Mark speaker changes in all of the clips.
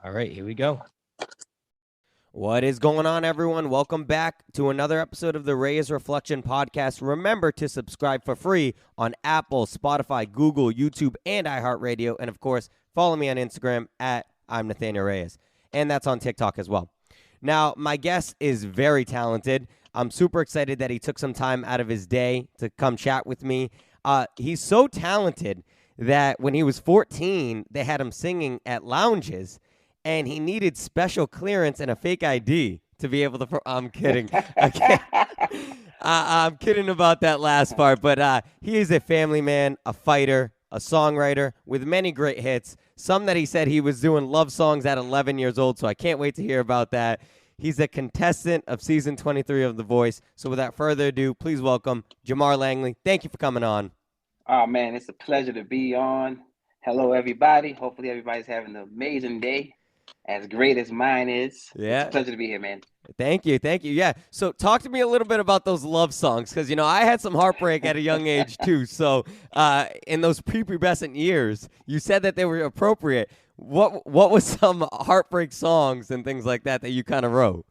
Speaker 1: All right, here we go. What is going on, everyone? Welcome back to another episode of the Reyes Reflection Podcast. Remember to subscribe for free on Apple, Spotify, Google, YouTube, and iHeartRadio. And, of course, follow me on Instagram at I'm Nathanael Reyes. And that's on TikTok as well. Now, my guest is very talented. I'm super excited that he took some time out of his day to come chat with me. He's so talented that when he was 14, they had him singing at lounges, and he needed special clearance and a fake ID to be able to. I'm kidding. I'm kidding about that last part, but he is a family man, a fighter, a songwriter with many great hits. Some that he said he was doing love songs at 11 years old, so I can't wait to hear about that. He's a contestant of season 23 of The Voice. So without further ado, please welcome Jamar Langley. Thank you for coming on.
Speaker 2: Oh, man, it's a pleasure to be on. Hello, everybody. Hopefully everybody's having an amazing day, as great as mine is.
Speaker 1: Yeah.
Speaker 2: It's a pleasure to be here, man.
Speaker 1: Thank you. Yeah. So talk to me a little bit about those love songs, because, I had some heartbreak at a young age, too. So in those prepubescent years, you said that they were appropriate. What was some heartbreak songs and things like that you kind of wrote?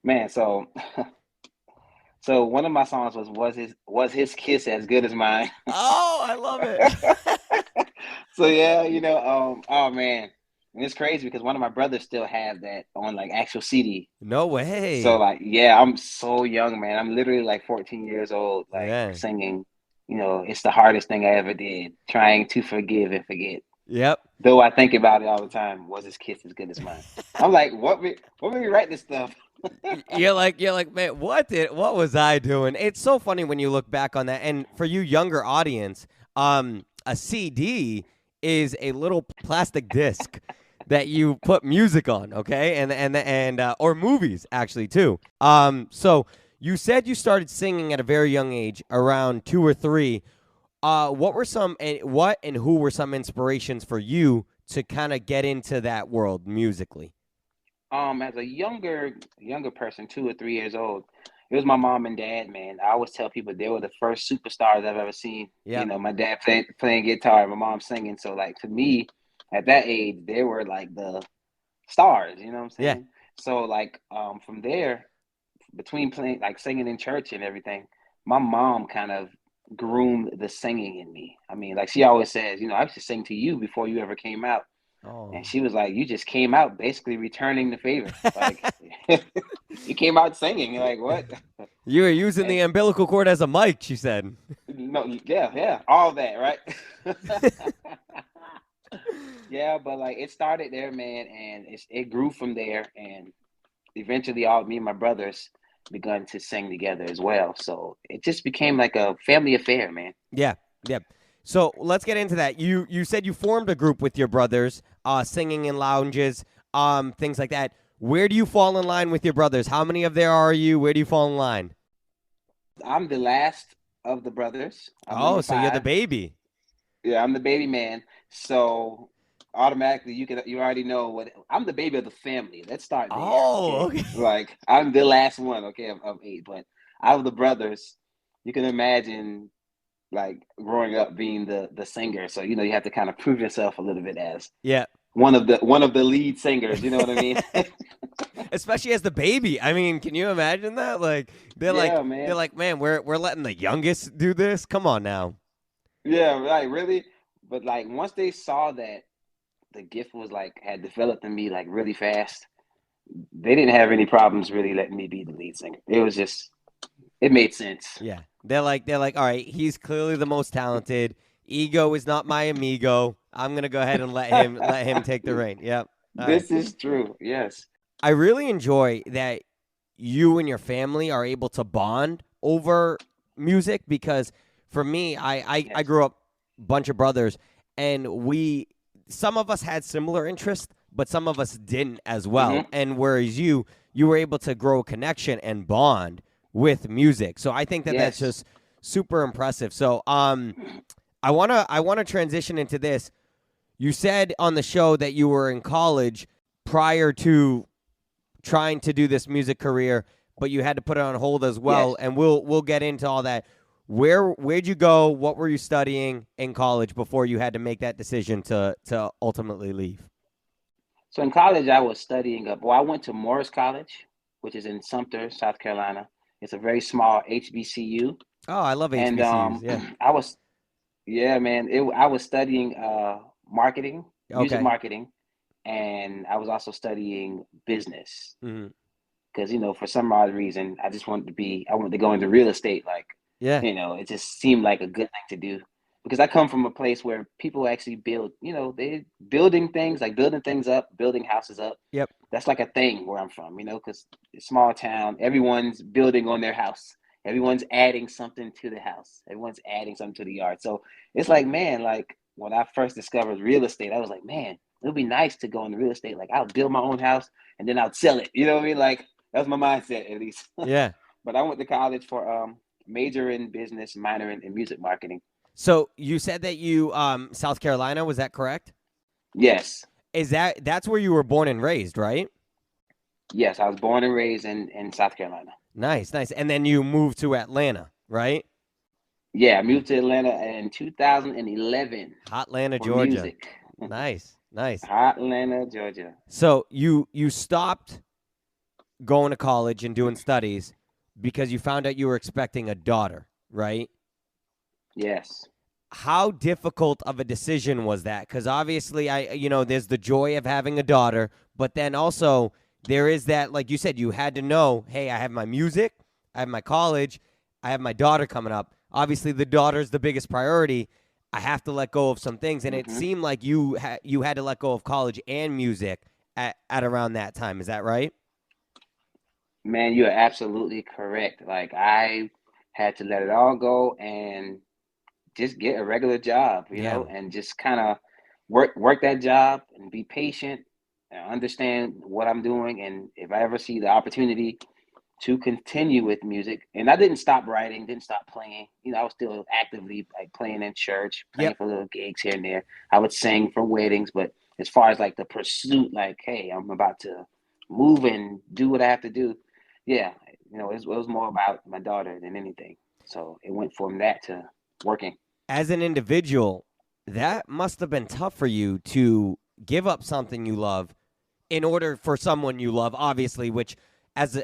Speaker 2: Man, so one of my songs was his kiss as good as mine.
Speaker 1: Oh, I love it.
Speaker 2: So yeah, oh man. And it's crazy because one of my brothers still have that on like actual CD.
Speaker 1: No way.
Speaker 2: So like, yeah, I'm so young, man. I'm literally like 14 years old, like singing, it's the hardest thing I ever did, trying to forgive and forget.
Speaker 1: Yep.
Speaker 2: Though I think about it all the time, was his kiss as good as mine? I'm like, what made me write this stuff?
Speaker 1: You're like, man, what was I doing? It's so funny when you look back on that. And for you younger audience, a CD is a little plastic disc that you put music on, okay? And or movies actually too. So you said you started singing at a very young age, around 2 or 3. What and who were some inspirations for you to kind of get into that world musically?
Speaker 2: As a younger person, 2 or 3 years old, it was my mom and dad, man. I always tell people they were the first superstars I've ever seen.
Speaker 1: Yeah.
Speaker 2: My dad playing guitar, my mom singing. So like to me, at that age, they were like the stars, you know what I'm saying?
Speaker 1: Yeah.
Speaker 2: So like from there, between playing like singing in church and everything, my mom kind of groomed the singing in me. I mean, like she always says, I used to sing to you before you ever came out.
Speaker 1: Oh.
Speaker 2: And she was like, you just came out basically returning the favor. Like you came out singing. You're like, what?
Speaker 1: You were using the umbilical cord as a mic, she said.
Speaker 2: No, yeah, all that, right? Yeah, but like it started there, man, and it grew from there, and eventually me and my brothers begun to sing together as well. So it just became like a family affair, man.
Speaker 1: Yeah. So let's get into that. You said you formed a group with your brothers, singing in lounges, things like that. Where do you fall in line with your brothers? How many of there are you? Where do you fall in line?
Speaker 2: I'm the last of the brothers.
Speaker 1: Oh, so you're the baby.
Speaker 2: Yeah, I'm the baby man. So automatically you already know what I'm the baby of the family. Let's start there.
Speaker 1: Oh, okay.
Speaker 2: Like I'm the last one, okay, of 8. But out of the brothers, you can imagine like growing up being the singer. So you have to kind of prove yourself a little bit as one of the lead singers, you know what I mean?
Speaker 1: Especially as the baby. I mean, can you imagine that? Like they're like, man, we're letting the youngest do this. Come on now.
Speaker 2: Yeah, right, really. But like once they saw that the gift was like had developed in me like really fast, they didn't have any problems really letting me be the lead singer. It made sense.
Speaker 1: Yeah. They're like, all right, he's clearly the most talented. Ego is not my amigo. I'm gonna go ahead and let him take the reign. Yep.
Speaker 2: This is true. Yes.
Speaker 1: I really enjoy that you and your family are able to bond over music, because for me, I grew up a bunch of brothers, and some of us had similar interests, but some of us didn't as well.
Speaker 2: Mm-hmm.
Speaker 1: And whereas you were able to grow a connection and bond with music. So I think that's just super impressive. So I wanna transition into this. You said on the show that you were in college prior to trying to do this music career, but you had to put it on hold as well.
Speaker 2: Yes.
Speaker 1: And we'll get into all that. Where'd you go? What were you studying in college before you had to make that decision to ultimately leave?
Speaker 2: So in college, I was studying up. Well, I went to Morris College, which is in Sumter, South Carolina. It's a very small HBCU,
Speaker 1: Oh, I love
Speaker 2: and
Speaker 1: HBCUs. Yeah.
Speaker 2: I was, yeah, man. I was studying marketing, music
Speaker 1: Okay.
Speaker 2: marketing, and I was also studying business
Speaker 1: Hmm.
Speaker 2: because for some odd reason, I wanted to go into real estate. Like,
Speaker 1: Yeah.
Speaker 2: it just seemed like a good thing to do because I come from a place where people actually build. They building things like building things up, building houses up.
Speaker 1: Yep.
Speaker 2: That's like a thing where I'm from. Because small town, everyone's building on their house. Everyone's adding something to the house. Everyone's adding something to the yard. So it's like, man, like when I first discovered real estate, I was like, man, it would be nice to go into real estate. Like I'll build my own house and then I'll sell it. You know what I mean? Like that was my mindset at least.
Speaker 1: Yeah.
Speaker 2: But I went to college for major in business, minor in music marketing.
Speaker 1: So you said that you South Carolina, was that correct?
Speaker 2: Yes.
Speaker 1: That's where you were born and raised, right?
Speaker 2: Yes, I was born and raised in South Carolina.
Speaker 1: Nice, nice. And then you moved to Atlanta, right?
Speaker 2: Yeah, I moved to Atlanta in 2011
Speaker 1: Hot Atlanta,
Speaker 2: for
Speaker 1: Georgia.
Speaker 2: music.
Speaker 1: Nice, nice.
Speaker 2: Hot Atlanta, Georgia.
Speaker 1: So you stopped going to college and doing studies because you found out you were expecting a daughter, right?
Speaker 2: Yes.
Speaker 1: How difficult of a decision was that? Because obviously, there's the joy of having a daughter, but then also there is that, like you said, you had to know, hey, I have my music, I have my college, I have my daughter coming up. Obviously, the daughter's the biggest priority. I have to let go of some things, and it
Speaker 2: Mm-hmm.
Speaker 1: seemed like you had to let go of college and music at around that time. Is that right?
Speaker 2: Man, you are absolutely correct. Like I had to let it all go and just get a regular job,
Speaker 1: Yeah.
Speaker 2: and just kind of work that job and be patient and understand what I'm doing. And if I ever see the opportunity to continue with music, and I didn't stop writing, didn't stop playing. I was still actively like playing in church, playing
Speaker 1: Yep.
Speaker 2: for little gigs here and there. I would sing for weddings, but as far as like the pursuit, like, hey, I'm about to move and do what I have to do. Yeah, it was more about my daughter than anything. So it went from that to working.
Speaker 1: As an individual, that must have been tough for you to give up something you love in order for someone you love, obviously, which as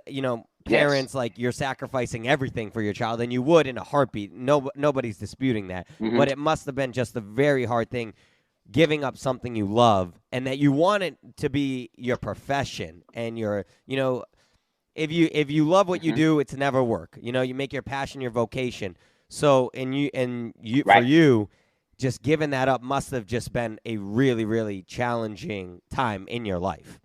Speaker 2: Yes.
Speaker 1: parents, like you're sacrificing everything for your child, and you would in a heartbeat. Nobody's disputing that.
Speaker 2: Hmm.
Speaker 1: But it must have been just a very hard thing giving up something you love and that you want it to be your profession and if you love what you
Speaker 2: Hmm.
Speaker 1: do, it's never work. You make your passion your vocation. So and you for
Speaker 2: Right.
Speaker 1: you, just giving that up must have just been a really, really challenging time in your life.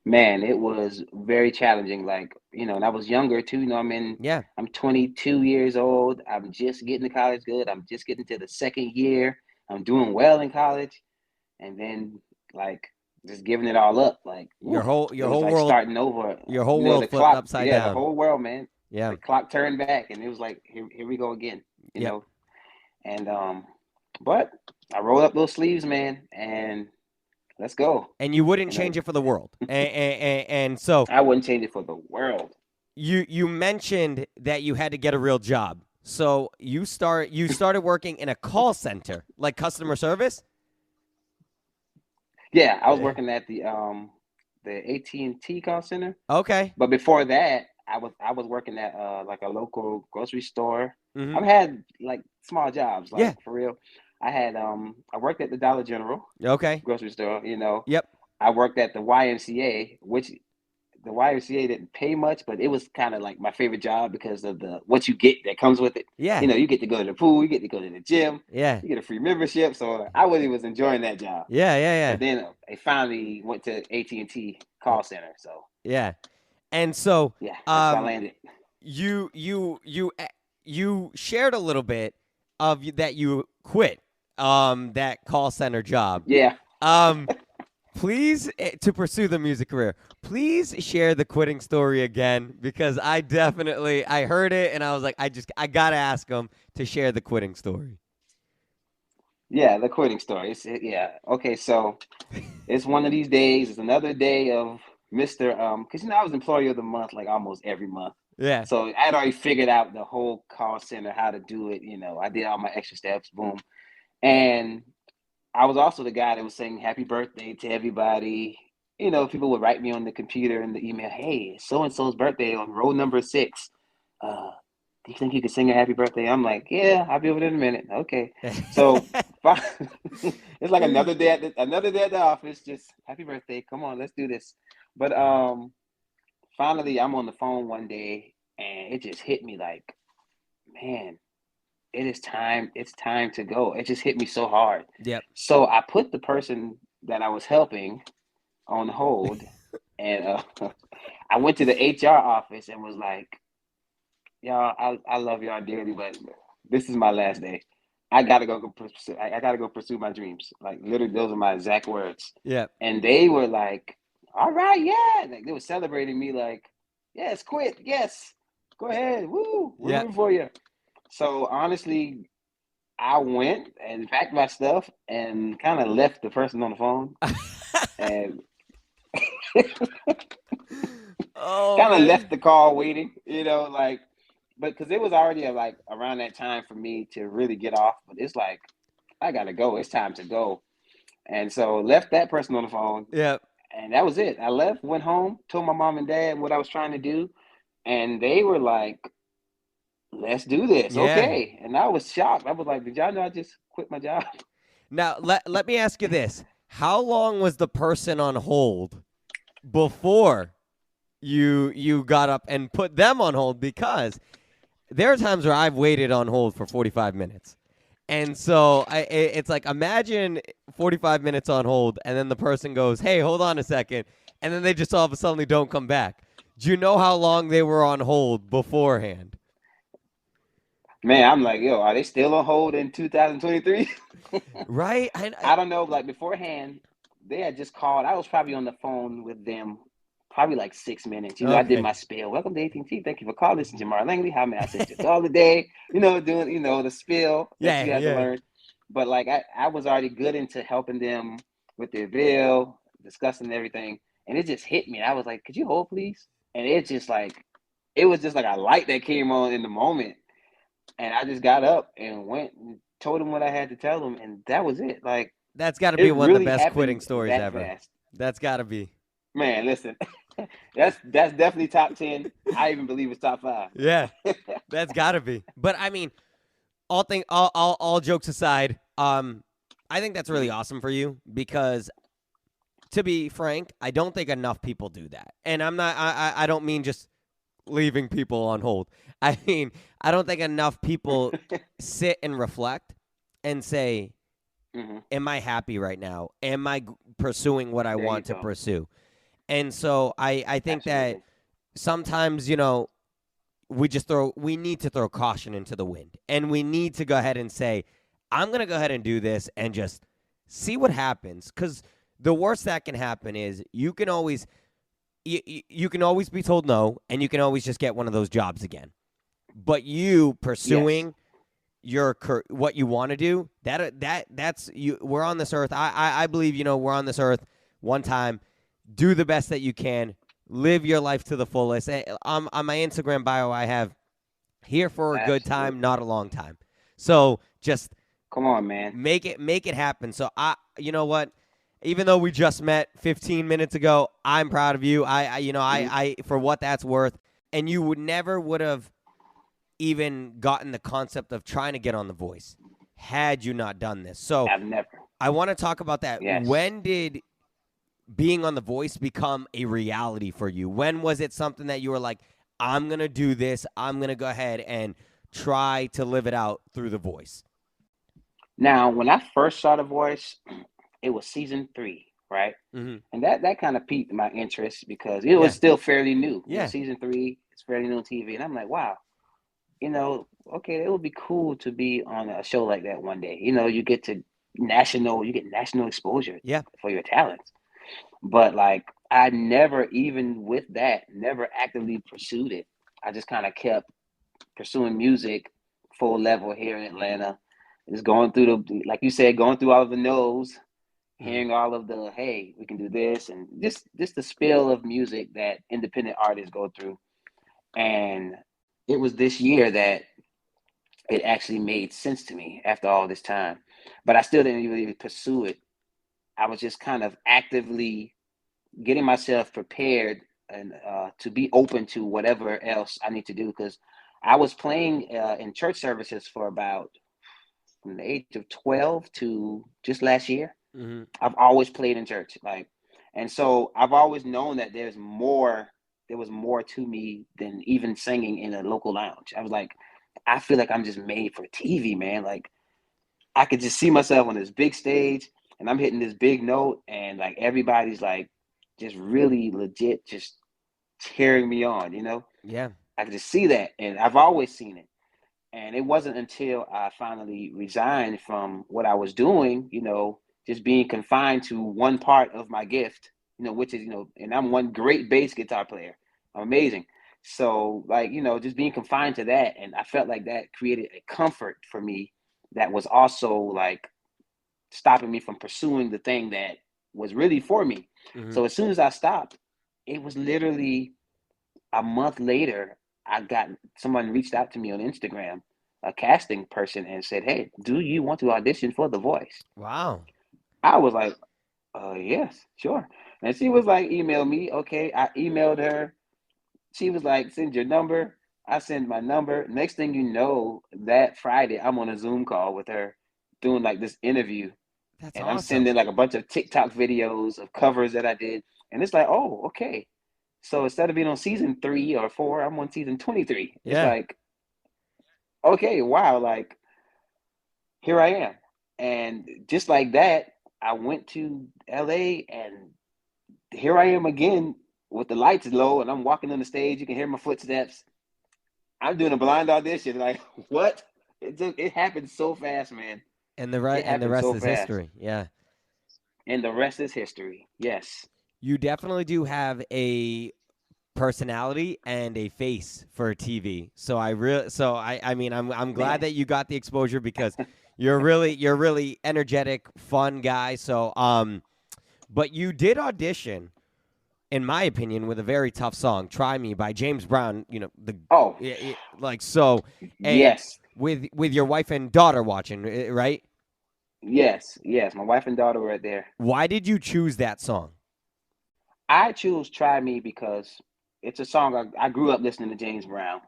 Speaker 2: Man, it was very challenging. Like, and I was younger too.
Speaker 1: Yeah.
Speaker 2: I'm 22 years old. I'm just getting to college good. I'm just getting to the second year. I'm doing well in college. And then, like, just giving it all up. Like,
Speaker 1: Your
Speaker 2: whew,
Speaker 1: whole
Speaker 2: it
Speaker 1: your
Speaker 2: was
Speaker 1: whole
Speaker 2: like
Speaker 1: world
Speaker 2: starting over.
Speaker 1: your whole world
Speaker 2: The
Speaker 1: flipped
Speaker 2: clock,
Speaker 1: upside
Speaker 2: yeah, the
Speaker 1: down.
Speaker 2: whole world, man.
Speaker 1: Yeah.
Speaker 2: The clock turned back, and it was like, here we go again, you
Speaker 1: Yep.
Speaker 2: know. And, but I rolled up those sleeves, man, and let's go.
Speaker 1: And you wouldn't
Speaker 2: You know,
Speaker 1: change it for the world. And so
Speaker 2: I wouldn't change it for the world.
Speaker 1: you mentioned that you had to get a real job. So you started working in a call center, like customer service?
Speaker 2: Yeah, I was
Speaker 1: Eh,
Speaker 2: working at the AT&T call center,
Speaker 1: Okay.
Speaker 2: but before that, I was working at like a local grocery store. I've
Speaker 1: Mhm.
Speaker 2: had like small jobs,
Speaker 1: Yeah.
Speaker 2: like for real. I worked at the Dollar General
Speaker 1: Okay.
Speaker 2: grocery store.
Speaker 1: Yep.
Speaker 2: I worked at the YMCA, which the YMCA didn't pay much, but it was kind of like my favorite job because of the what you get that comes with it.
Speaker 1: Yeah.
Speaker 2: You get to go to the pool, you get to go to the gym,
Speaker 1: Yeah.
Speaker 2: you get a free membership. So I really was enjoying that job.
Speaker 1: Yeah,
Speaker 2: But
Speaker 1: yeah,
Speaker 2: then I finally went to AT&T
Speaker 1: yeah.
Speaker 2: call center. So
Speaker 1: Yeah. And so
Speaker 2: yeah, that's where I
Speaker 1: um
Speaker 2: landed.
Speaker 1: you shared a little bit of that you quit that call center job.
Speaker 2: Yeah.
Speaker 1: Um Please, to pursue the music career, please share the quitting story again because I heard it and I was like, I gotta ask him to share the quitting story.
Speaker 2: Yeah, the quitting story. Yeah. Okay, so it's one of these days. It's another day of Mr. Because I was employee of the month like almost every month.
Speaker 1: Yeah.
Speaker 2: So I had already figured out the whole call center, how to do it. I did all my extra steps, boom. And I was also the guy that was saying happy birthday to everybody. People would write me on the computer and the email, hey, so and so's birthday on row number 6. Do you think you could sing a happy birthday? I'm like, yeah, I'll be over there in a minute. Okay. So it's like another day at the office. Just happy birthday. Come on, let's do this. But finally, I'm on the phone one day, and it just hit me like, man, it is time. It's time to go. It just hit me so hard.
Speaker 1: Yep.
Speaker 2: So I put the person that I was helping on hold, and I went to the HR office and was like, y'all, I love y'all dearly, but this is my last day. I gotta go pursue. I gotta go pursue my dreams. Like literally, those are my exact words.
Speaker 1: Yeah.
Speaker 2: And they were like, "All right, yeah." Like they were celebrating me. Like, "Yes, quit. Yes, go ahead. Woo, we're rooting for you." So honestly, I went and packed my stuff and kind of left the person on the phone, and kind of left the call waiting. But because it was already like around that time for me to really get off. But it's like, I gotta go. It's time to go. And so left that person on the phone.
Speaker 1: Yeah.
Speaker 2: And that was it. I left, went home, told my mom and dad what I was trying to do, and they were like, "Let's do this."
Speaker 1: Yeah.
Speaker 2: Okay. And I was shocked. I was like, "Did y'all know I just quit my job?"
Speaker 1: Now let me ask you this: how long was the person on hold before you got up and put them on hold? Because there are times where I've waited on hold for 45 minutes. And so it's like, imagine 45 minutes on hold, and then the person goes, hey, hold on a second, and then they just all of a sudden don't come back. Do you know how long they were on hold beforehand?
Speaker 2: Man, I'm like, yo, are they still on hold in 2023?
Speaker 1: Right?
Speaker 2: I don't know. Like beforehand, they had just called. I was probably on the phone with them probably like 6 minutes. I did my spiel. Welcome to AT&T. Thank you for calling. This is Jamar Langley. How may I assist you all today? Doing, the spiel that you had to learn. But like I was already good into helping them with their bill, discussing everything. And it just hit me. I was like, could you hold, please? And it was just like a light that came on in the moment. And I just got up and went and told them what I had to tell them. And that was it. Like,
Speaker 1: that's got to be
Speaker 2: it
Speaker 1: one of the
Speaker 2: really
Speaker 1: best quitting
Speaker 2: happened
Speaker 1: stories
Speaker 2: that
Speaker 1: ever.
Speaker 2: fast.
Speaker 1: That's got to be.
Speaker 2: Man, listen, that's definitely top 10. I even believe it's top 5.
Speaker 1: Yeah, that's got to be. But I mean, all jokes aside, I think that's really awesome for you because, to be frank, I don't think enough people do that. And I don't mean just leaving people on hold. I mean, I don't think enough people sit and reflect and say, am I happy right now? Am I pursuing what I want to pursue? And so I think that sometimes, we need to throw caution into the wind, and we need to go ahead and say, I'm going to go ahead and do this and just see what happens. Because the worst that can happen is you can always be told no, and you can always just get one of those jobs again. But you pursuing what you want to do, that's you. We're on this earth. I believe, we're on this earth one time. Do the best that you can. Live your life to the fullest. On my Instagram bio, I have here for a good time, not a long time. So just
Speaker 2: come on, man.
Speaker 1: Make it happen. So you know what? Even though we just met 15 minutes ago, I'm proud of you. I for what that's worth. And you would have even gotten the concept of trying to get on The Voice had you not done this. So
Speaker 2: I've never.
Speaker 1: I want to talk about that.
Speaker 2: Yes.
Speaker 1: When did being on The Voice become a reality for you? When was it something that you were like, I'm going to do this. I'm going to go ahead and try to live it out through The Voice?
Speaker 2: Now, when I first saw The Voice, it was season 3, right?
Speaker 1: Mm-hmm.
Speaker 2: And that kind of piqued my interest because it was still fairly new.
Speaker 1: Yeah.
Speaker 2: Season 3 is fairly new on TV. And I'm like, wow, okay, it would be cool to be on a show like that one day. You get national exposure for your talents. But like, I never, even with that, never actively pursued it. I just kind of kept pursuing music full level here in Atlanta. Just going through like you said, going through all of the no's, hearing all of the, hey, we can do this, and just the spill of music that independent artists go through. And it was this year that it actually made sense to me after all this time. but I still didn't really pursue it. I was just kind of actively getting myself prepared and to be open to whatever else I need to do, because I was playing in church services for about from the age of 12 to just last year.
Speaker 1: Mm-hmm.
Speaker 2: I've always played in church, like, and so I've always known that there was more to me than even singing in a local lounge. I was like, I feel like I'm just made for TV, man. Like, I could just see myself on this big stage and I'm hitting this big note, and like everybody's like just really legit just cheering me on, you know?
Speaker 1: Yeah.
Speaker 2: I could just see that, and I've always seen it. And it wasn't until I finally resigned from what I was doing, you know, just being confined to one part of my gift, you know, which is, you know, and I'm one great bass guitar player. I'm amazing. So, like, you know, just being confined to that. And I felt like that created a comfort for me that was also like stopping me from pursuing the thing that was really for me.
Speaker 1: Mm-hmm.
Speaker 2: So, as soon as I stopped, it was literally a month later, I got someone reached out to me on Instagram, a casting person, and said, "Hey, do you want to audition for The Voice?"
Speaker 1: Wow.
Speaker 2: I was like, yes, sure." And she was like, "Email me." Okay, I emailed her. She was like, "Send your number." I sent my number. Next thing you know, that Friday, I'm on a Zoom call with her doing like this interview,
Speaker 1: That's
Speaker 2: and I'm
Speaker 1: awesome.
Speaker 2: sending like a bunch of TikTok videos of covers that I did. And it's like, oh, okay. So instead of being on season 3 or 4, I'm on season 23. It's
Speaker 1: Yeah.
Speaker 2: like, okay, wow, like here I am. And just like that, I went to LA, and here I am again with the lights low and I'm walking on the stage. You can hear my footsteps. I'm doing a blind audition. Like, what? It happened so fast, man. It
Speaker 1: And the
Speaker 2: happened
Speaker 1: rest
Speaker 2: so
Speaker 1: is
Speaker 2: fast.
Speaker 1: history. Yeah.
Speaker 2: And the rest is history. Yes.
Speaker 1: You definitely do have a personality and a face for TV. So I mean I'm glad
Speaker 2: Man.
Speaker 1: that you got the exposure because you're really energetic, fun guy. So but you did audition in my opinion with a very tough song, Try Me by James Brown, you know,
Speaker 2: Oh,
Speaker 1: like so and
Speaker 2: yes.
Speaker 1: with your wife and daughter watching, right?
Speaker 2: Yes. Yes. My wife and daughter were right there.
Speaker 1: Why did you choose that song?
Speaker 2: I choose Try Me because it's a song I grew up listening to James Brown.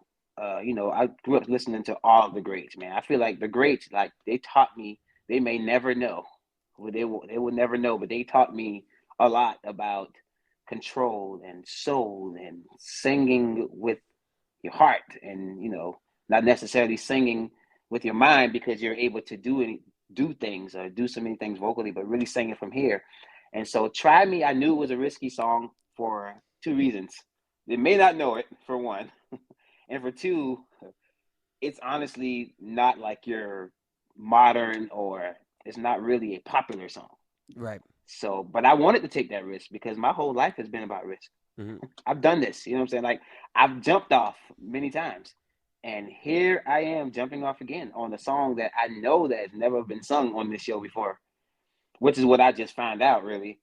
Speaker 2: You know, I grew up listening to all the greats, man. I feel like the greats, like they taught me, they may never know, well, they will never know, but they taught me a lot about control and soul and singing with your heart, and you know, not necessarily singing with your mind because you're able to do things or do so many things vocally, but really singing from here. And so Try Me, I knew it was a risky song for two reasons. They may not know it, for one, and for two, it's honestly not like your modern, or it's not really a popular song.
Speaker 1: Right.
Speaker 2: So, but I wanted to take that risk because my whole life has been about risk.
Speaker 1: Mm-hmm.
Speaker 2: I've done this, you know what I'm saying? Like, I've jumped off many times. And here I am jumping off again on a song that I know that has never been sung on this show before, which is what I just found out, really.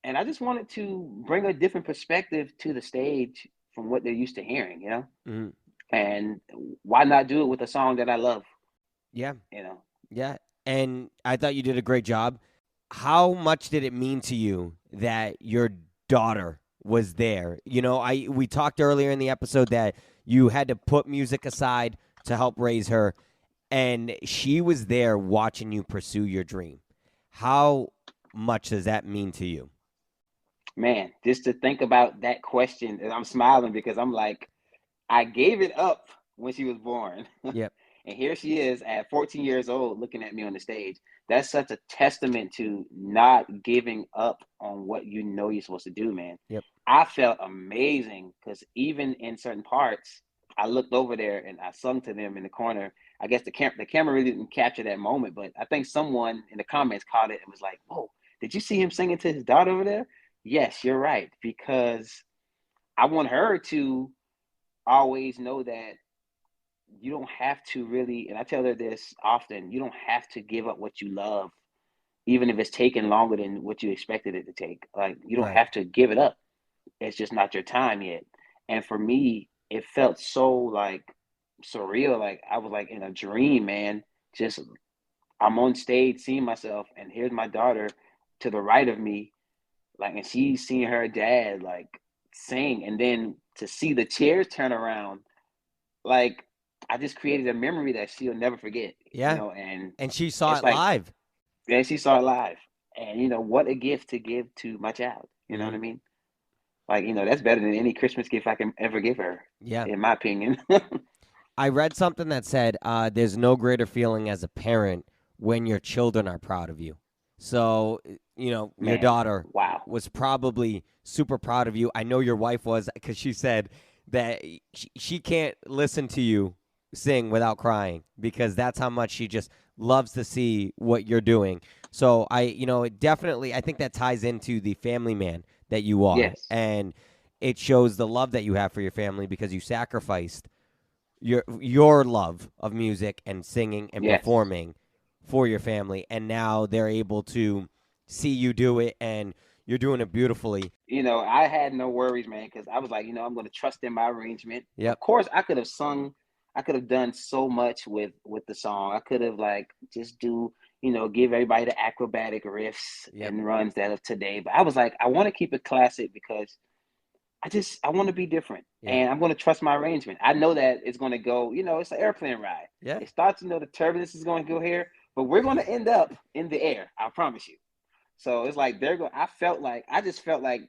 Speaker 2: And I just wanted to bring a different perspective to the stage from what they're used to hearing, you know?
Speaker 1: Mm-hmm.
Speaker 2: And why not do it with a song that I love,
Speaker 1: Yeah.
Speaker 2: you know?
Speaker 1: Yeah. And I thought you did a great job. How much did it mean to you that your daughter was there? You know, I we talked earlier in the episode that you had to put music aside to help raise her, and she was there watching you pursue your dream. How much does that mean to you?
Speaker 2: Man, just to think about that question, and I'm smiling because I'm like, I gave it up when she was born.
Speaker 1: Yep.
Speaker 2: And here she is at 14 years old looking at me on the stage. That's such a testament to not giving up on what you know you're supposed to do, man.
Speaker 1: Yep.
Speaker 2: I felt amazing because even in certain parts, I looked over there and I sung to them in the corner. I guess the camera really didn't capture that moment, but I think someone in the comments caught it and was like, "Whoa, did you see him singing to his daughter over there?" Yes, you're right, because I want her to always know that you don't have to really, and I tell her this often, you don't have to give up what you love, even if it's taking longer than what you expected it to take. Like, you don't
Speaker 1: Right.
Speaker 2: have to give it up. It's just not your time yet. And for me, it felt so like surreal. Like I was like in a dream, man, just I'm on stage seeing myself, and here's my daughter to the right of me, like, and she's seeing her dad like sing, and then to see the chairs turn around, like, I just created a memory that she'll never forget,
Speaker 1: Yeah. And she saw
Speaker 2: it's
Speaker 1: it
Speaker 2: like,
Speaker 1: live.
Speaker 2: yeah, she saw it live, and what a gift to give to my child. You know what I mean? Like, that's better than any Christmas gift I can ever give her.
Speaker 1: Yeah.
Speaker 2: In my opinion.
Speaker 1: I read something that said there's no greater feeling as a parent when your children are proud of you. So, your
Speaker 2: Man,
Speaker 1: daughter
Speaker 2: wow.
Speaker 1: was probably super proud of you. I know your wife was, because she said that she can't listen to you sing without crying, because that's how much she just loves to see what you're doing. So definitely, I think that ties into the family man that you are.
Speaker 2: Yes.
Speaker 1: And it shows the love that you have for your family, because you sacrificed your love of music and singing and
Speaker 2: Yes.
Speaker 1: performing for your family, and now they're able to see you do it, and you're doing it beautifully.
Speaker 2: I had no worries, man, because I was like, I'm going to trust in my arrangement.
Speaker 1: Yep.
Speaker 2: Of course, I could have sung, I could have done so much with the song. I could have like just give everybody the acrobatic riffs and runs that of today. But I was like, I want to keep it classic because I want to be different, and I'm going to trust my arrangement. I know that it's going to go, it's an airplane ride.
Speaker 1: Yeah.
Speaker 2: It starts, the turbulence is going to go here, but we're going to end up in the air. I promise you. So it's like I just felt like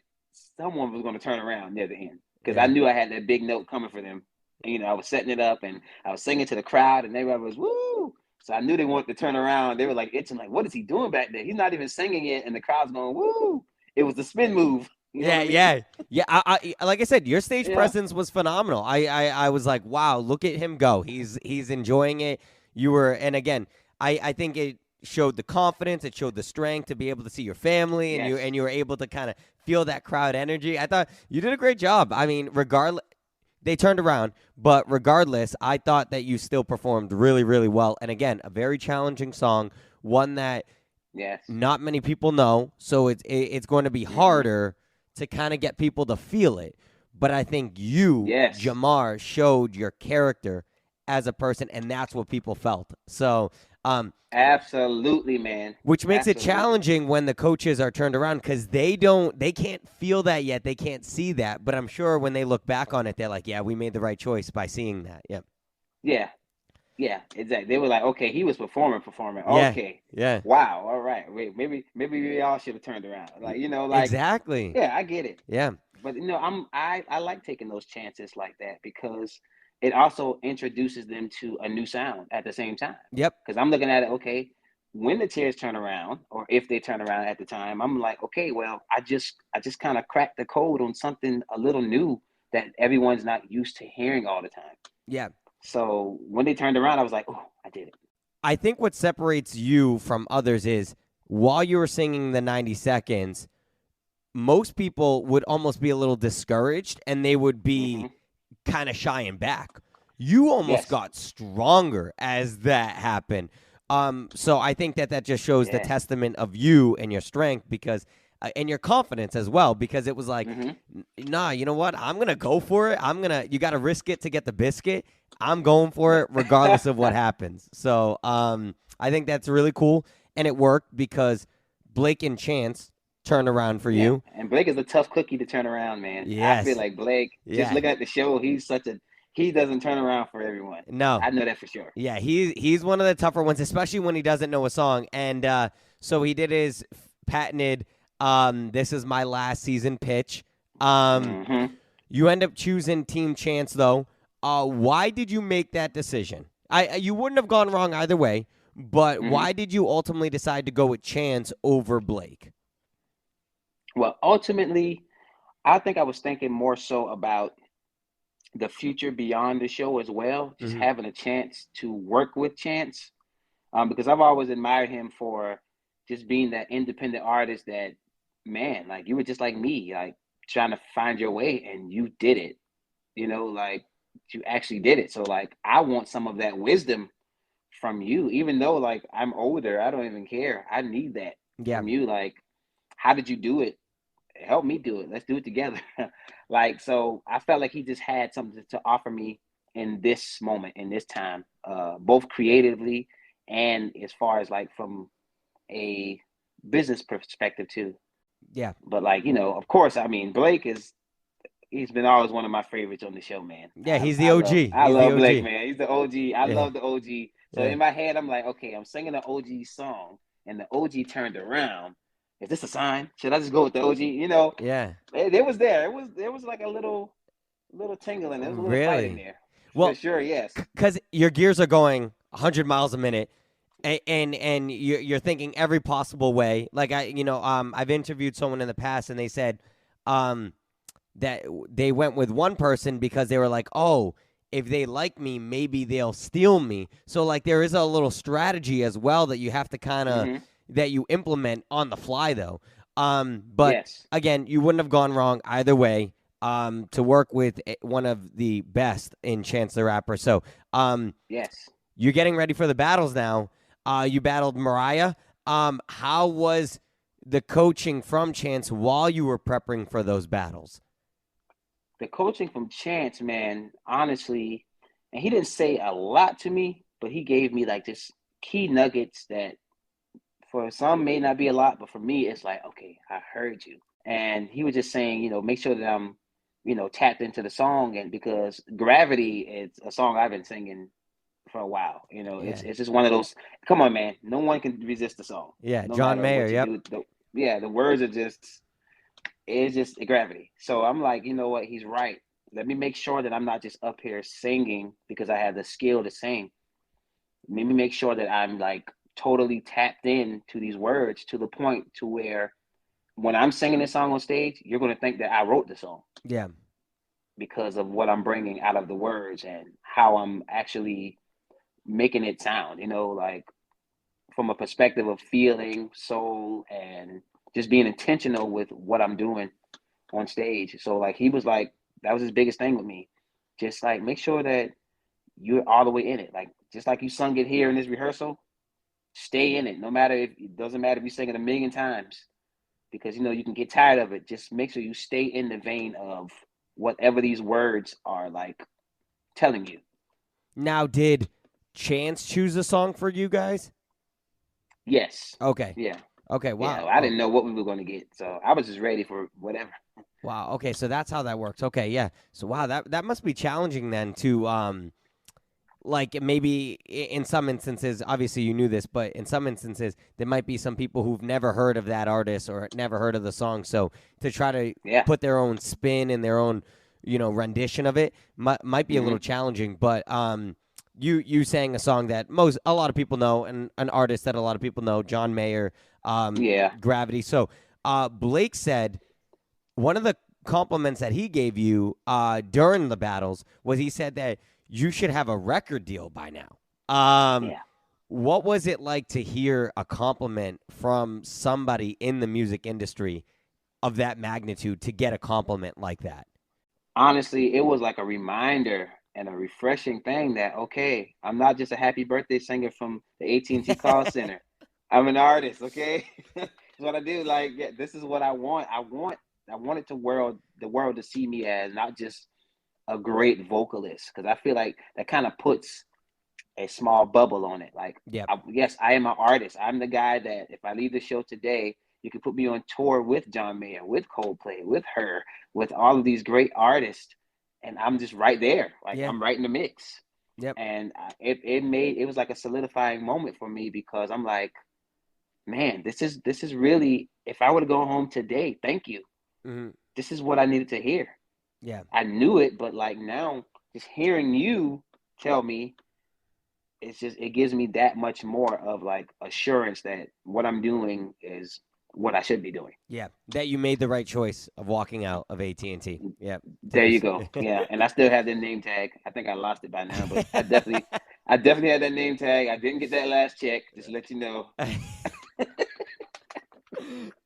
Speaker 2: someone was going to turn around near the end, because I knew I had that big note coming for them. And, I was setting it up, and I was singing to the crowd, and everybody was woo. So I knew they wanted to turn around. They were like itching, like, what is he doing back there? He's not even singing it, and the crowd's going woo. It was the spin move. You know what I mean?
Speaker 1: Yeah. I like I said, your stage presence was phenomenal. I was like, wow, look at him go. He's enjoying it. And again, I think it showed the confidence. It showed the strength to be able to see your family, and you were able to kind of feel that crowd energy. I thought you did a great job. I mean, regardless, they turned around, but regardless, I thought that you still performed really, really well. And again, a very challenging song, one that not many people know, so it's going to be harder to kind of get people to feel it. But I think you, Jamar, showed your character as a person, and that's what people felt. So,
Speaker 2: absolutely, man.
Speaker 1: Which makes it challenging when the coaches are turned around, because they can't feel that yet. They can't see that. But I'm sure when they look back on it, they're like, yeah, we made the right choice by seeing that. Yep.
Speaker 2: Yeah. Yeah, exactly. They were like, okay, he was performing. Okay.
Speaker 1: Yeah.
Speaker 2: Wow. All right. Wait, maybe we all should have turned around. Like,
Speaker 1: exactly.
Speaker 2: Yeah, I get it.
Speaker 1: Yeah.
Speaker 2: But I like taking those chances like that, because it also introduces them to a new sound at the same time.
Speaker 1: Yep.
Speaker 2: Because I'm looking at it, okay, when the chairs turn around, or if they turn around at the time, I'm like, okay, well, I just kind of cracked the code on something a little new that everyone's not used to hearing all the time.
Speaker 1: Yeah.
Speaker 2: So when they turned around, I was like, oh, I did it.
Speaker 1: I think what separates you from others is, while you were singing the 90 seconds, most people would almost be a little discouraged, and they would be kind of shying back. You almost got stronger as that happened. So I think that just shows the testament of you and your strength, because and your confidence as well, because it was like, nah, you know what? I'm going to go for it. You got to risk it to get the biscuit. I'm going for it regardless of what happens. So I think that's really cool. And it worked, because Blake and Chance turned around for you.
Speaker 2: And Blake is a tough cookie to turn around, man.
Speaker 1: Yes.
Speaker 2: I feel like Blake, just looking at the show, he doesn't turn around for everyone.
Speaker 1: No.
Speaker 2: I know that for sure.
Speaker 1: Yeah, he's one of the tougher ones, especially when he doesn't know a song. And so he did his patented "This is my last season" pitch. You end up choosing Team Chance, though. Why did you make that decision? You wouldn't have gone wrong either way, but why did you ultimately decide to go with Chance over Blake?
Speaker 2: Well, ultimately, I think I was thinking more so about the future beyond the show as well, just having a chance to work with Chance, because I've always admired him for just being that independent artist that, man, like, you were just like me, like, trying to find your way, and you did it, like, you actually did it. So, like, I want some of that wisdom from you, even though, like, I'm older, I don't even care. I need that from you. Like, how did you do it? Help me do it. Let's do it together. Like, so I felt like he just had something to offer me in this moment, in this time, both creatively and as far as like from a business perspective too.
Speaker 1: Yeah.
Speaker 2: But like, of course, I mean, he's been always one of my favorites on the show, man.
Speaker 1: Yeah, he's the OG.
Speaker 2: I
Speaker 1: He's the
Speaker 2: love Blake,
Speaker 1: OG.
Speaker 2: man. He's the OG. I love the OG. So
Speaker 1: Yeah.
Speaker 2: in my head, I'm like, okay, I'm singing the OG song, and the OG turned around. Is this a sign? Should I just go with the OG?
Speaker 1: Yeah.
Speaker 2: It was there. It was like a little tingling. There was a little fight in
Speaker 1: Really?
Speaker 2: there.
Speaker 1: Well,
Speaker 2: For sure, yes.
Speaker 1: Because your gears are going 100 miles a minute, and you're thinking every possible way. Like I've interviewed someone in the past, and they said, that they went with one person because they were like, oh, if they like me, maybe they'll steal me. So like there is a little strategy as well that you have to kind of that you implement on the fly though. But
Speaker 2: yes.
Speaker 1: Again, you wouldn't have gone wrong either way. To work with one of the best in Chance the Rapper. So,
Speaker 2: yes,
Speaker 1: you're getting ready for the battles now. You battled Mariah. How was the coaching from Chance while you were prepping for those battles?
Speaker 2: The coaching from Chance, man, honestly, and he didn't say a lot to me, but he gave me like just key nuggets that for some may not be a lot, but for me, it's like, okay, I heard you. And he was just saying, make sure that I'm, tapped into the song. And because Gravity is a song I've been singing for a while, it's just one of those, come on, man, no one can resist the song.
Speaker 1: Yeah,
Speaker 2: No
Speaker 1: John
Speaker 2: matter
Speaker 1: Mayer,
Speaker 2: what you do. The words are just, it's just Gravity. So I'm like, you know what? He's right. Let me make sure that I'm not just up here singing because I have the skill to sing. Let me make sure that I'm like totally tapped in to these words to the point to where when I'm singing this song on stage, you're going to think that I wrote the song.
Speaker 1: Yeah.
Speaker 2: Because of what I'm bringing out of the words and how I'm actually making it sound, like from a perspective of feeling, soul, and just being intentional with what I'm doing on stage. So like he was like, that was his biggest thing with me. Just like make sure that you're all the way in it. Like just like you sung it here in this rehearsal, stay in it. No matter if it doesn't matter if you sing it a million times, because you can get tired of it. Just make sure you stay in the vein of whatever these words are like telling you.
Speaker 1: Now, did Chance choose a song for you guys?
Speaker 2: Yes.
Speaker 1: Okay.
Speaker 2: Yeah.
Speaker 1: Okay. Wow.
Speaker 2: Yeah, I didn't know what we were going to get, so I was just ready for whatever.
Speaker 1: Wow. Okay, so that's how that works. Okay, yeah. So wow, that must be challenging then to like maybe in some instances, obviously you knew this, but in some instances there might be some people who've never heard of that artist or never heard of the song. So to try to put their own spin and their own, rendition of it might be a little challenging. But you sang a song that a lot of people know, and an artist that a lot of people know, John Mayer, Gravity. So Blake said one of the compliments that he gave you during the battles was he said that you should have a record deal by now. What was it like to hear a compliment from somebody in the music industry of that magnitude, to get a compliment like that?
Speaker 2: Honestly, it was like a reminder and a refreshing thing that, okay, I'm not just a happy birthday singer from the AT&T call center. I'm an artist, okay? That's what I do. Like, yeah, this is what I want. I wanted the world to see me as not just a great vocalist, because I feel like that kind of puts a small bubble on it. Like, yes, I am an artist. I'm the guy that if I leave the show today, you can put me on tour with John Mayer, with Coldplay, with her, with all of these great artists, and I'm just right there. Like I'm right in the mix. And it was like a solidifying moment for me, because I'm like, man, this is really, if I were to go home today, thank you. This is what I needed to hear.
Speaker 1: Yeah.
Speaker 2: I knew it, but like now just hearing you tell me, it gives me that much more of like assurance that what I'm doing is what I should be doing.
Speaker 1: Yeah, that you made the right choice of walking out of AT&T. Yeah.
Speaker 2: There you go. Yeah, and I still have the name tag. I think I lost it by now, but I definitely had that name tag. I didn't get that last check. Just to let you know.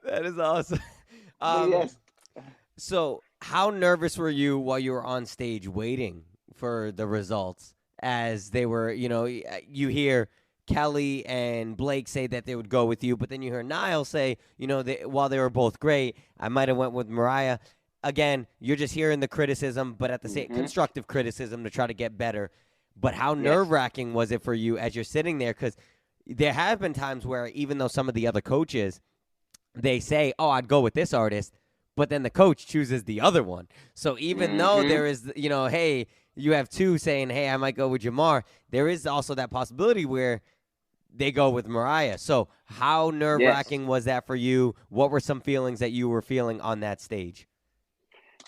Speaker 1: That is awesome.
Speaker 2: Yes.
Speaker 1: So, how nervous were you while you were on stage waiting for the results? As they were, you hear Kelly and Blake say that they would go with you, but then you hear Niall say, while they were both great, I might have went with Mariah. Again, you're just hearing the criticism, but at the same constructive criticism to try to get better. But how nerve-wracking was it for you as you're sitting there? Because there have been times where even though some of the other coaches, they say, oh, I'd go with this artist, but then the coach chooses the other one. So even though there is, hey, you have two saying, hey, I might go with Jamar, there is also that possibility where they go with Mariah. So how nerve-wracking was that for you? What were some feelings that you were feeling on that stage?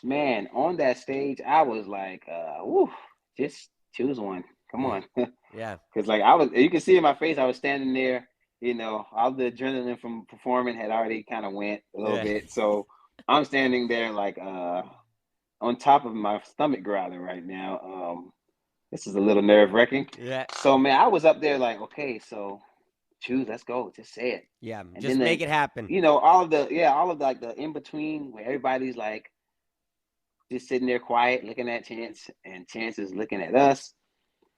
Speaker 2: Man, on that stage, I was like, just choose one. Come on.
Speaker 1: Yeah.
Speaker 2: Because you can see in my face, I was standing there, all the adrenaline from performing had already kind of went a little bit. So I'm standing there like on top of my stomach growling right now. This is a little nerve-wracking.
Speaker 1: Yeah.
Speaker 2: So, man, I was up there like, okay, so choose, let's go. Just say it.
Speaker 1: Yeah,
Speaker 2: and
Speaker 1: just make it happen.
Speaker 2: All of the like the in-between where everybody's like just sitting there quiet, looking at Chance, and Chance is looking at us.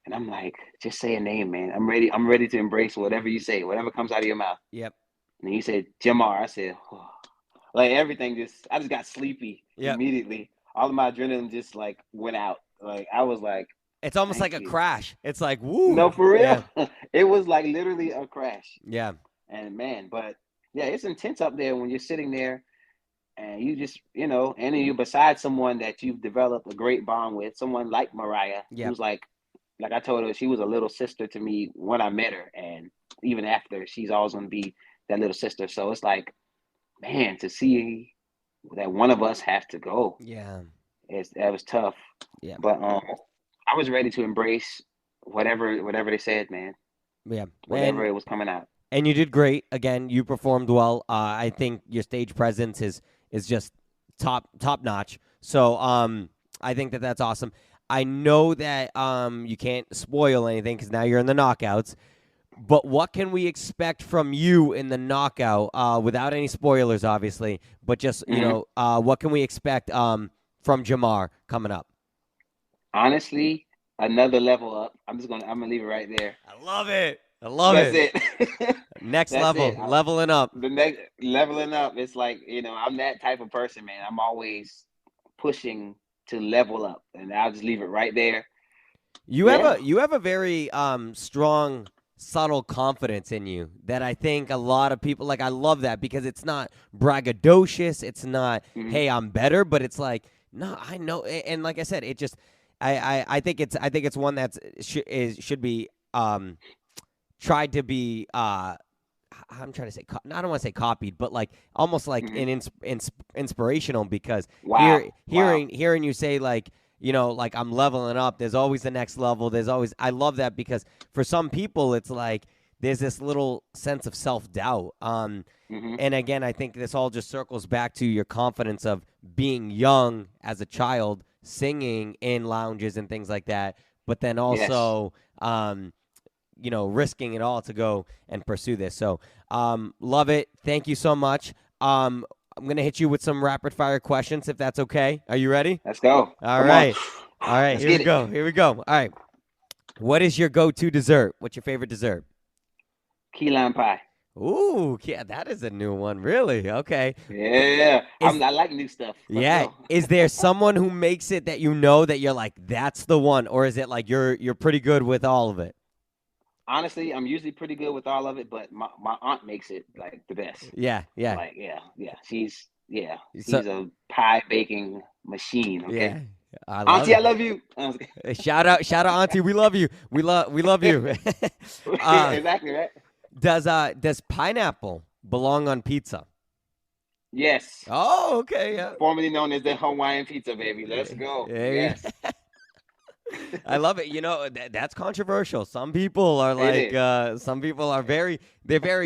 Speaker 2: And I'm like, just say a name, man. I'm ready. I'm ready to embrace whatever you say, whatever comes out of your mouth.
Speaker 1: Yep.
Speaker 2: And he said, Jamar. I said, oh. Like everything I just got sleepy immediately. All of my adrenaline just like went out. Like I was like,
Speaker 1: it's almost like a crash. It's like, woo.
Speaker 2: No, for real. Yeah. It was like literally a crash.
Speaker 1: Yeah.
Speaker 2: And man, but yeah, it's intense up there when you're sitting there and you just, and you beside someone that you've developed a great bond with, someone like Mariah, who's like I told her, she was a little sister to me when I met her. And even after, she's always going to be that little sister. So it's like, man, to see that one of us have to go.
Speaker 1: Yeah.
Speaker 2: That was tough.
Speaker 1: Yeah.
Speaker 2: But I was ready to embrace whatever they said, man.
Speaker 1: Yeah.
Speaker 2: Whatever it was coming out.
Speaker 1: And you did great. Again, you performed well. I think your stage presence is just top notch. So I think that's awesome. I know that you can't spoil anything because now you're in the knockouts. But what can we expect from you in the knockout without any spoilers, obviously? But just, what can we expect from Jamar coming up?
Speaker 2: Honestly, another level up. I'm gonna leave it right there.
Speaker 1: I love it. That's
Speaker 2: it.
Speaker 1: Next level, leveling up.
Speaker 2: The next leveling up. It's like, I'm that type of person, man. I'm always pushing to level up, and I'll just leave it right there.
Speaker 1: You have a very strong, subtle confidence in you that I think a lot of people like. I love that because it's not braggadocious. It's not, hey, I'm better, but it's like, no, I know. And like I said, it just, I think it's one that's should be tried to be I'm trying to say, I don't want to say copied, but like almost like an inspirational because hearing you say like, like I'm leveling up. There's always the next level. I love that because for some people it's like there's this little sense of self-doubt. And again, I think this all just circles back to your confidence of being young as a child, singing in lounges and things like that, but then also risking it all to go and pursue this. So love it. Thank you so much. I'm going to hit you with some rapid fire questions if that's okay. Are you ready?
Speaker 2: Let's go.
Speaker 1: All right. Here we go. All right. What is your go-to dessert? What's your favorite dessert?
Speaker 2: Key lime pie.
Speaker 1: Ooh, yeah, that is a new one. Really? Okay.
Speaker 2: Yeah. I like new stuff.
Speaker 1: Let's go. Is there someone who makes it that that you're like, that's the one? Or is it like you're pretty good with all of it?
Speaker 2: Honestly, I'm usually pretty good with all of it, but my aunt makes it like the best.
Speaker 1: Yeah.
Speaker 2: Like, yeah. She's a pie baking machine. Okay.
Speaker 1: Yeah.
Speaker 2: Auntie, I love you.
Speaker 1: Shout out, Auntie. We love you. We love you.
Speaker 2: Exactly right.
Speaker 1: Does pineapple belong on pizza?
Speaker 2: Yes.
Speaker 1: Oh, okay. Yeah.
Speaker 2: Formerly known as the Hawaiian pizza, baby. Let's go. Yes.
Speaker 1: I love it. That's controversial. Some people are like, some people are very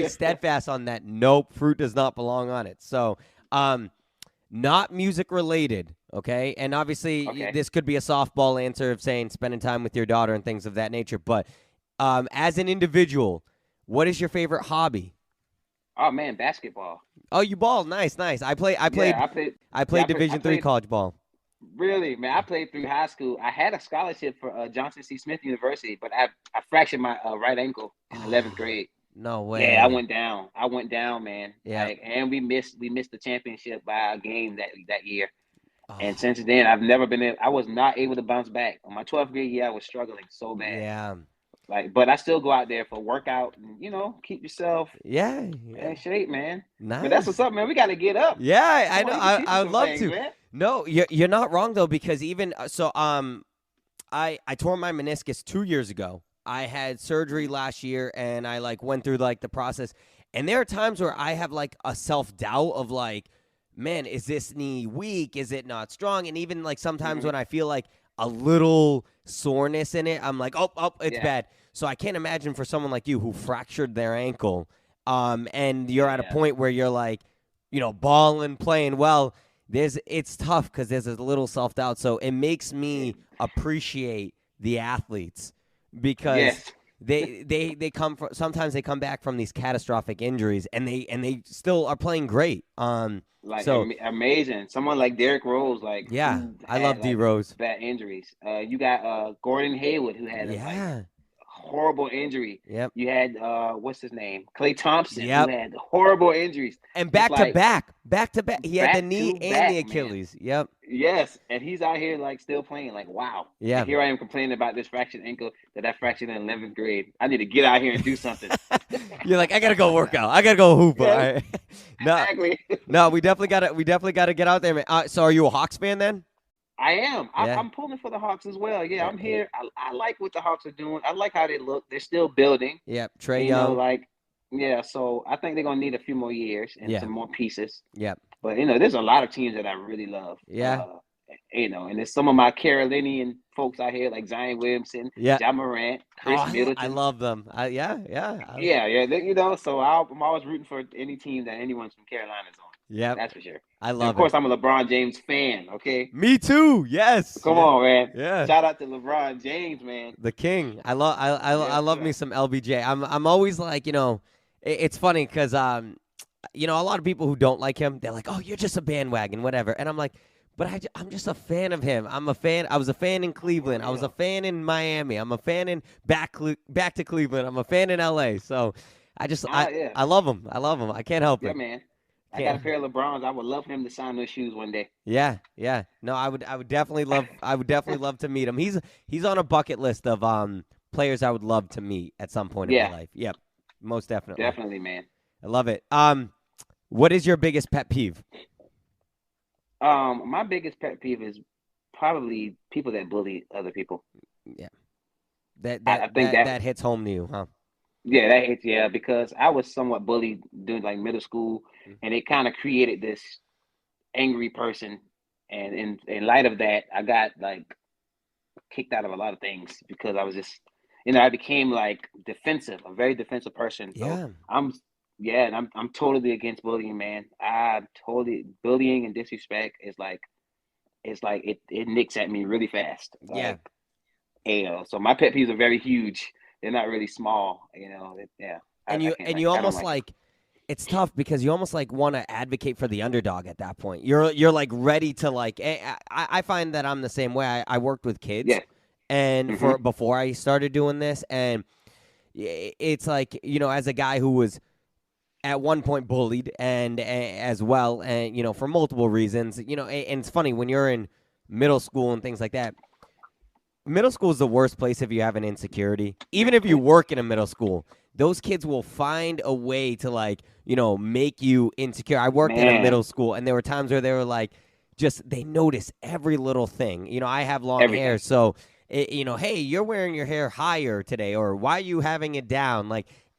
Speaker 1: steadfast on that. Nope, fruit does not belong on it. So, not music related. Okay. And obviously this could be a softball answer of saying spending time with your daughter and things of that nature. But, as an individual, what is your favorite hobby?
Speaker 2: Oh man, basketball.
Speaker 1: Oh, you ball. Nice. I played Division III college ball.
Speaker 2: Really, man, I played through high school. I had a scholarship for Johnson C. Smith University, but I fractured my right ankle in 11th grade.
Speaker 1: No way.
Speaker 2: Yeah, I went down, man.
Speaker 1: Yeah.
Speaker 2: And we missed the championship by a game that year. Oh. And since then, I was not able to bounce back. On my 12th grade year, I was struggling so bad.
Speaker 1: Yeah.
Speaker 2: Like, but I still go out there for workout and, keep yourself in shape, man.
Speaker 1: Nice.
Speaker 2: But that's what's up, man. We got to get up.
Speaker 1: Yeah, I
Speaker 2: Come
Speaker 1: know.
Speaker 2: on, you can
Speaker 1: I would love
Speaker 2: things,
Speaker 1: to.
Speaker 2: Man.
Speaker 1: No, you're not wrong though, because even I tore my meniscus 2 years ago. I had surgery last year, and I went through the process. And there are times where I have a self-doubt of man, is this knee weak? Is it not strong? And even sometimes when I feel a little soreness in it, I'm oh, it's bad. So I can't imagine for someone like you who fractured their ankle, and you're at a point where you're balling, playing well. It's tough because there's a little self-doubt. So it makes me appreciate the athletes because they come from, sometimes they come back from these catastrophic injuries and they still are playing great.
Speaker 2: Amazing. Someone like Derrick Rose,
Speaker 1: I love D Rose.
Speaker 2: Bad injuries. You got Gordon Hayward, who had a horrible injury.
Speaker 1: Yep.
Speaker 2: You had what's his name? Klay Thompson, who had horrible injuries.
Speaker 1: And back to back. He had the knee and the Achilles. Man. Yep.
Speaker 2: Yes, and he's out here still playing. Wow.
Speaker 1: Yeah.
Speaker 2: And here I am complaining about this fractured ankle that I fractured in 11th grade. I need to get out here and do something.
Speaker 1: You're I gotta go work out. I gotta go hoop.
Speaker 2: Yeah.
Speaker 1: No,
Speaker 2: exactly.
Speaker 1: No, we definitely gotta get out there, man. So are you a Hawks fan then?
Speaker 2: I am. I'm pulling for the Hawks as well. Yeah, I'm here. I like what the Hawks are doing. I like how they look. They're still building.
Speaker 1: Yeah, Trae Young.
Speaker 2: So I think they're going to need a few more years and some more pieces.
Speaker 1: Yeah.
Speaker 2: But, there's a lot of teams that I really love.
Speaker 1: Yeah.
Speaker 2: And there's some of my Carolinian folks out here like Zion Williamson, Ja Morant, Chris Middleton.
Speaker 1: I love them. So
Speaker 2: I'm always rooting for any team that anyone's from Carolina's on.
Speaker 1: Yeah,
Speaker 2: that's for sure.
Speaker 1: I love it.
Speaker 2: Of course, I'm a LeBron James fan. Okay.
Speaker 1: Me too. Yes.
Speaker 2: Come on, man.
Speaker 1: Yeah.
Speaker 2: Shout out to LeBron James, man.
Speaker 1: The king. I love me some LBJ. I'm always it's funny because a lot of people who don't like him, they're oh, you're just a bandwagon, whatever. And I'm but I'm just a fan of him. I'm a fan. I was a fan in Cleveland. I was a fan in Miami. I'm a fan in back to Cleveland. I'm a fan in LA. So I love him. I can't help it.
Speaker 2: Yeah, man. I got a pair of LeBrons. I would love him to sign those shoes one day.
Speaker 1: Yeah. No, I would definitely love. I would definitely love to meet him. He's on a bucket list of players I would love to meet at some point in my life. Yep, most definitely.
Speaker 2: Definitely, man.
Speaker 1: I love it. What is your biggest pet peeve?
Speaker 2: My biggest pet peeve is probably people that bully other people.
Speaker 1: Yeah, that hits home to you, huh?
Speaker 2: Yeah, that hits. Yeah, because I was somewhat bullied during middle school, and it kind of created this angry person. And in light of that, I got kicked out of a lot of things because I was just, I became defensive, a very defensive person. So I'm totally against bullying, man. Bullying and disrespect is it nicks at me really fast. So my pet peeves are very huge. They're not really small, And you almost
Speaker 1: it's tough because you almost want to advocate for the underdog at that point. You're ready to I find that I'm the same way. I worked with kids, and before I started doing this, and it's as a guy who was at one point bullied and as well, and for multiple reasons, and it's funny when you're in middle school and things like that. Middle school is the worst place if you have an insecurity. Even if you work in a middle school, those kids will find a way to make you insecure. I worked in a middle school, and there were times where they were they notice every little thing. I have long hair, so hey, you're wearing your hair higher today, or why are you having it down?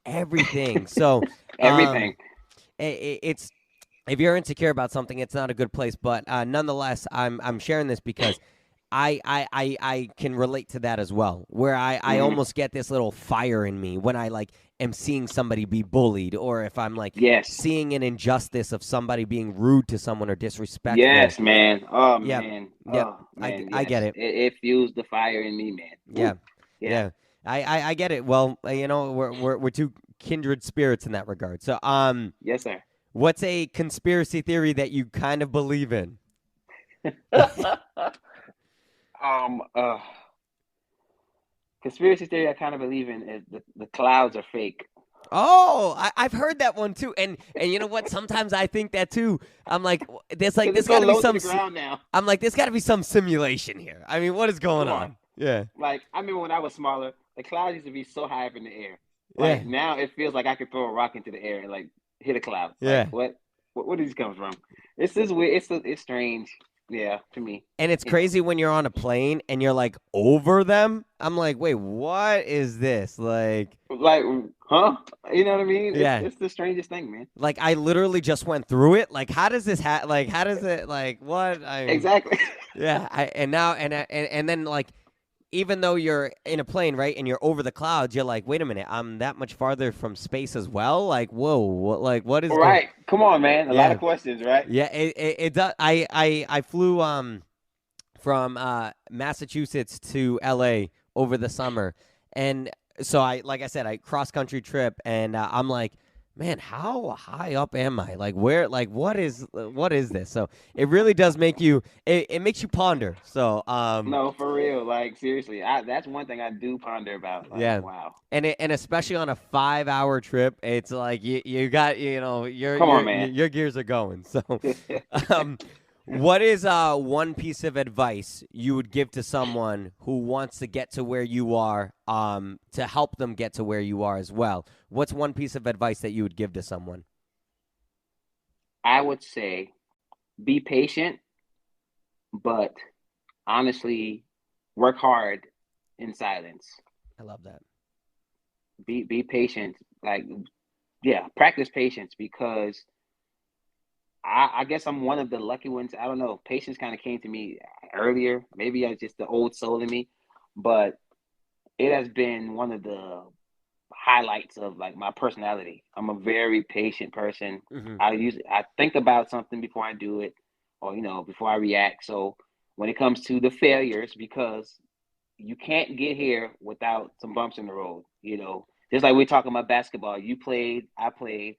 Speaker 1: Everything. So
Speaker 2: everything.
Speaker 1: It's if you're insecure about something, it's not a good place. But nonetheless, I'm sharing this because I can relate to that as well, where I almost get this little fire in me when I am seeing somebody be bullied, or if I'm seeing an injustice of somebody being rude to someone or disrespectful.
Speaker 2: Yes, man. Oh, man.
Speaker 1: Yeah. I get it.
Speaker 2: It fuels the fire in me, man.
Speaker 1: Yeah. I get it. Well, we're two kindred spirits in that regard. So,
Speaker 2: yes, sir.
Speaker 1: What's a conspiracy theory that you kind of believe in?
Speaker 2: Conspiracy theory I kind of believe in is the clouds are fake.
Speaker 1: Oh, I've heard that one too, and you know what? Sometimes I think that too. I'm there's there's got to be some. I'm there's got to be some simulation here. I mean, what is going on? Yeah.
Speaker 2: I remember when I was smaller, The clouds used to be so high up in the air.
Speaker 1: Yeah.
Speaker 2: Like now, it feels like I could throw a rock into the air and like hit a cloud.
Speaker 1: Yeah.
Speaker 2: Like where does this come from? It's this weird. It's strange. Yeah, to me.
Speaker 1: And it's crazy when you're on a plane and you're like over them. I'm like, wait, what is this? Like,
Speaker 2: huh? You know what I mean?
Speaker 1: yeah.
Speaker 2: It's the strangest thing, man.
Speaker 1: Like, I literally just went through it. Like, how does this like, how does it, like, what?
Speaker 2: Exactly.
Speaker 1: Yeah. And then, like, even though you're in a plane, right, and you're over the clouds, you're like, wait a minute, I'm that much farther from space as well? Like, whoa, what is
Speaker 2: right. Come on, man. A lot of questions, right?
Speaker 1: Yeah, it does. I flew from Massachusetts to LA over the summer, and so like I said, I cross country trip, and I'm like, man, how high up am I? Like, what is this? So it really does make you it makes you ponder. So
Speaker 2: no, for real, like seriously, that's one thing I do ponder about. Like,
Speaker 1: yeah,
Speaker 2: wow.
Speaker 1: and especially on a 5-hour trip, it's like you got
Speaker 2: Come on, man.
Speaker 1: your gears are going. So what is one piece of advice you would give to someone who wants to get to where you are, to help them get to where you are as well? What's one piece of advice that you would give to someone?
Speaker 2: I would say be patient, but honestly, work hard in silence.
Speaker 1: I love that.
Speaker 2: Be patient. Like, yeah, practice patience because I guess I'm one of the lucky ones. I don't know. Patience kind of came to me earlier. Maybe I just the old soul in me, but it has been one of the highlights of like my personality. I'm a very patient person.
Speaker 1: Mm-hmm.
Speaker 2: I think about something before I do it, or before I react. So when it comes to the failures, because you can't get here without some bumps in the road. Just like we're talking about basketball. You played, I played.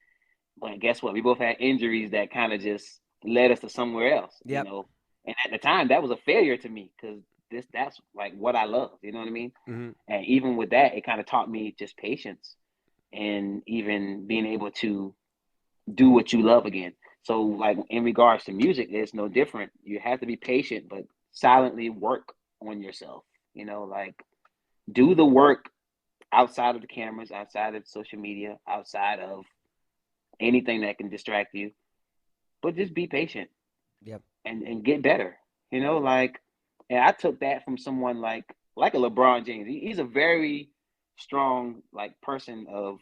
Speaker 2: But guess what? We both had injuries that kind of just led us to somewhere else.
Speaker 1: Yep.
Speaker 2: And at the time, that was a failure to me because that's like what I love. You know what I mean?
Speaker 1: Mm-hmm.
Speaker 2: And even with that, it kind of taught me just patience and even being able to do what you love again. So, like in regards to music, it's no different. You have to be patient, but silently work on yourself. Like do the work outside of the cameras, outside of social media, outside of anything that can distract you, but just be patient.
Speaker 1: Yep.
Speaker 2: And get better. And I took that from someone like a LeBron James. He's a very strong like person of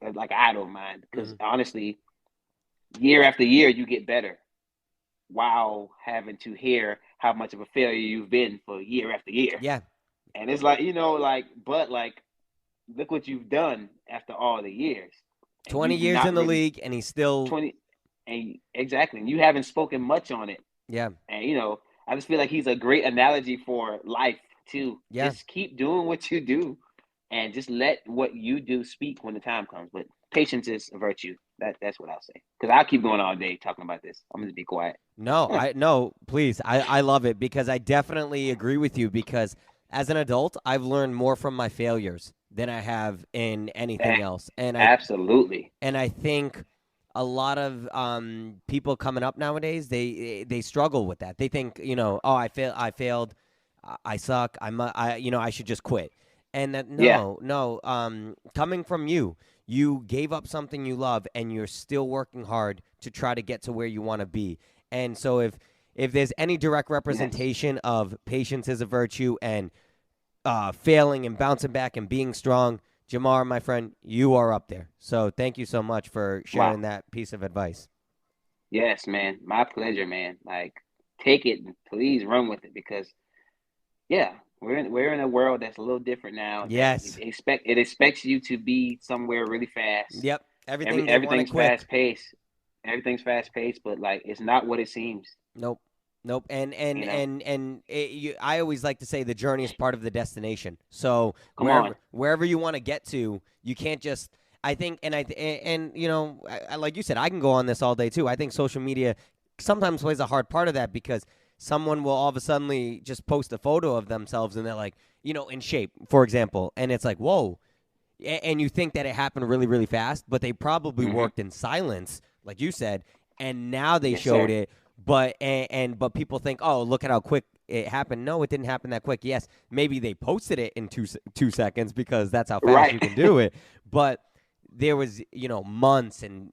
Speaker 2: like an idol of mine because honestly, year after year you get better while having to hear how much of a failure you've been for year after year.
Speaker 1: Yeah.
Speaker 2: And it's like, but like look what you've done after all the years.
Speaker 1: 20 years in the league, and he's still
Speaker 2: 20. And exactly, and you haven't spoken much on it.
Speaker 1: Yeah.
Speaker 2: And I just feel like he's a great analogy for life too.
Speaker 1: Yeah.
Speaker 2: Just keep doing what you do, and just let what you do speak when the time comes. But patience is a virtue. That's what I'll say. Because I'll keep going all day talking about this. I'm gonna just be quiet.
Speaker 1: No, please. I love it because I definitely agree with you because as an adult, I've learned more from my failures than I have in anything else. And
Speaker 2: absolutely.
Speaker 1: And I think a lot of people coming up nowadays, they struggle with that. They think, oh, I failed, I suck, I should just quit. And that no, coming from you gave up something you love, and you're still working hard to try to get to where you want to be. And so if there's any direct representation of patience as a virtue and failing and bouncing back and being strong, Jamar, my friend, you are up there. So thank you so much for sharing that piece of advice.
Speaker 2: Yes, man. My pleasure, man. Like, take it and please run with it because, yeah, we're in a world that's a little different now.
Speaker 1: Yes.
Speaker 2: It expects you to be somewhere really fast.
Speaker 1: Yep.
Speaker 2: Everything's fast paced. Everything's fast paced, but like it's not what it seems.
Speaker 1: Nope. And I always like to say the journey is part of the destination. So wherever you want to get to, you can't just. I think, like you said, I can go on this all day too. I think social media sometimes plays a hard part of that because someone will all of a sudden just post a photo of themselves and they're like, in shape, for example, and it's like, whoa, and you think that it happened really, really fast, but they probably worked in silence, like you said, and now they showed it But but people think, oh, look at how quick it happened. No, it didn't happen that quick. Yes, maybe they posted it in 2 seconds because that's how fast you
Speaker 2: Right.
Speaker 1: can do it. But there was, months and,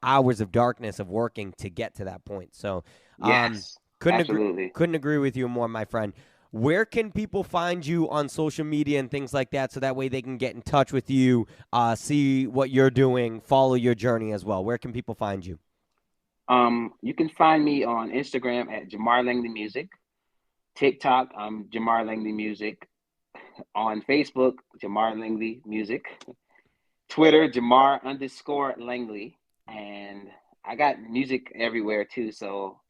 Speaker 1: hours of darkness of working to get to that point. So,
Speaker 2: Yes.
Speaker 1: couldn't agree,
Speaker 2: Absolutely.
Speaker 1: couldn't agree with you more, my friend. Where can people find you on social media and things like that, so that way they can get in touch with you, see what you're doing, follow your journey as well? Where can people find you?
Speaker 2: You can find me on Instagram at Jamar Langley Music. TikTok, Jamar Langley Music. On Facebook, Jamar Langley Music. Twitter, Jamar_Langley. And I got music everywhere too. So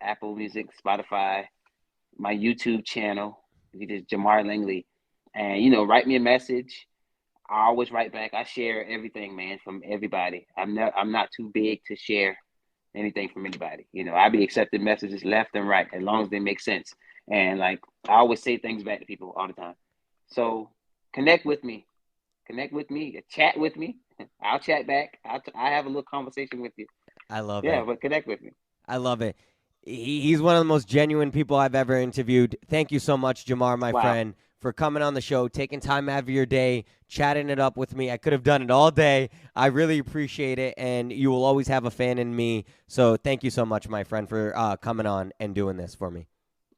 Speaker 2: Apple Music, Spotify, my YouTube channel. You just Jamar Langley. And write me a message. I always write back. I share everything, man, from everybody. I'm not too big to share anything from anybody. I be accepting messages left and right as long as they make sense. And like I always say things back to people all the time. So connect with me. Connect with me. Chat with me. I'll chat back. I have a little conversation with you.
Speaker 1: I love
Speaker 2: Yeah,
Speaker 1: it.
Speaker 2: but connect with me.
Speaker 1: I love it. He's one of the most genuine people I've ever interviewed. Thank you so much, Jamar, my
Speaker 2: Wow.
Speaker 1: friend, for coming on the show, taking time out of your day, chatting it up with me. I could have done it all day. I really appreciate it, and you will always have a fan in me. So thank you so much, my friend, for coming on and doing this for me.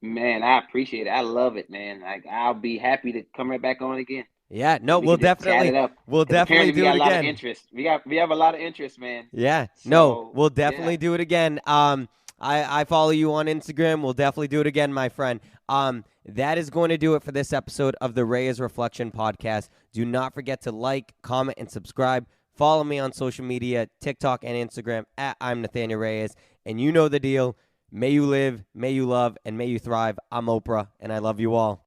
Speaker 2: Man, I appreciate it. I love it, man. Like I'll be happy to come right back on again.
Speaker 1: Yeah, no,
Speaker 2: And we can just chat it up.
Speaker 1: we'll
Speaker 2: Because
Speaker 1: definitely
Speaker 2: apparently we
Speaker 1: do it
Speaker 2: got a lot of
Speaker 1: again.
Speaker 2: interest. We have a lot of interest, man.
Speaker 1: Yeah, no,
Speaker 2: So
Speaker 1: we'll
Speaker 2: yeah.
Speaker 1: definitely do it again. I follow you on Instagram. We'll definitely do it again, my friend. That is going to do it for this episode of the Reyes Reflection Podcast. Do not forget to like, comment, and subscribe. Follow me on social media, TikTok and Instagram at I'm Nathanael Reyes. And you know the deal. May you live, may you love, and may you thrive. I'm Oprah, and I love you all.